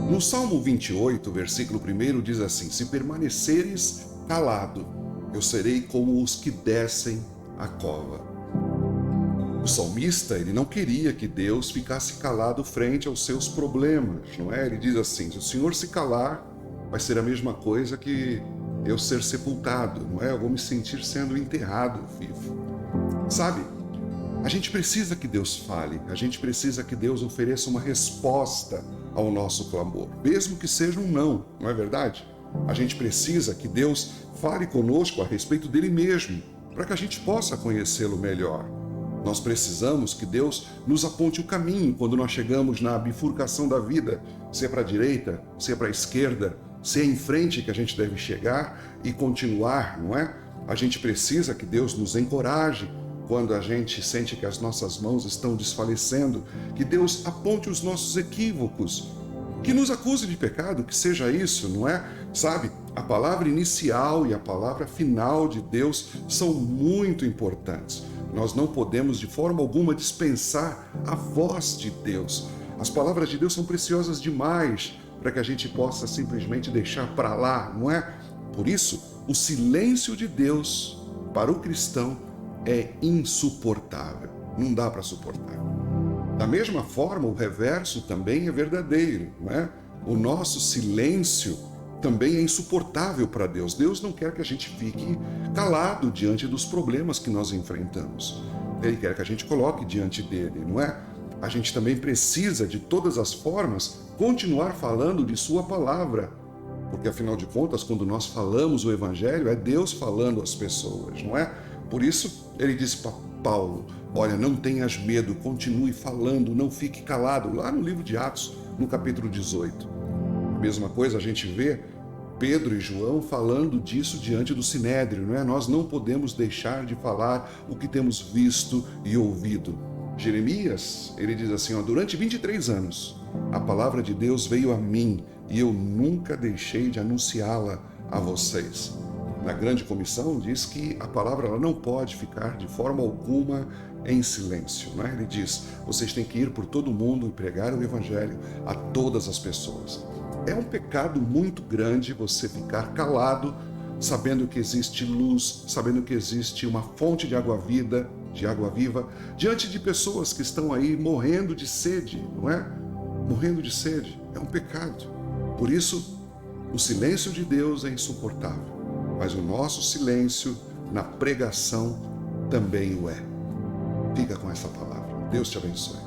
No Salmo 28, versículo 1 diz assim: se permaneceres calado, eu serei como os que descem a cova. O salmista, ele não queria que Deus ficasse calado frente aos seus problemas, não é? Ele diz assim: se o Senhor se calar, vai ser a mesma coisa que eu ser sepultado, não é? Eu vou me sentir sendo enterrado vivo. Sabe, a gente precisa que Deus fale, a gente precisa que Deus ofereça uma resposta ao nosso clamor, mesmo que seja um não, não é verdade? A gente precisa que Deus fale conosco a respeito dele mesmo, para que a gente possa conhecê-lo melhor. Nós precisamos que Deus nos aponte o caminho quando nós chegamos na bifurcação da vida, se é para a direita, se é para a esquerda, se é em frente que a gente deve chegar e continuar, não é? A gente precisa que Deus nos encoraje quando a gente sente que as nossas mãos estão desfalecendo, que Deus aponte os nossos equívocos, que nos acuse de pecado, que seja isso, não é? Sabe, a palavra inicial e a palavra final de Deus são muito importantes. Nós não podemos de forma alguma dispensar a voz de Deus. As palavras de Deus são preciosas demais para que a gente possa simplesmente deixar para lá, não é? Por isso, o silêncio de Deus para o cristão é insuportável. Não dá para suportar. Da mesma forma, o reverso também é verdadeiro, não é? O nosso silêncio também é insuportável para Deus. Deus não quer que a gente fique calado diante dos problemas que nós enfrentamos. Ele quer que a gente coloque diante dele, não é? A gente também precisa, de todas as formas, continuar falando de sua palavra. Porque, afinal de contas, quando nós falamos o Evangelho, é Deus falando às pessoas, não é? Por isso, ele disse para Paulo: olha, não tenhas medo, continue falando, não fique calado. Lá no livro de Atos, no capítulo 18. A mesma coisa a gente vê Pedro e João falando disso diante do Sinédrio, não é? Nós não podemos deixar de falar o que temos visto e ouvido. Jeremias, ele diz assim, ó, durante 23 anos, a palavra de Deus veio a mim e eu nunca deixei de anunciá-la a vocês. Na grande comissão diz que a palavra ela não pode ficar de forma alguma em silêncio, não é? Ele diz, vocês têm que ir por todo mundo e pregar o evangelho a todas as pessoas. É um pecado muito grande você ficar calado, sabendo que existe luz, sabendo que existe uma fonte de água vida, de água viva, diante de pessoas que estão aí morrendo de sede, não é? Morrendo de sede. É um pecado. Por isso, o silêncio de Deus é insuportável, mas o nosso silêncio na pregação também o é. Fica com essa palavra. Deus te abençoe.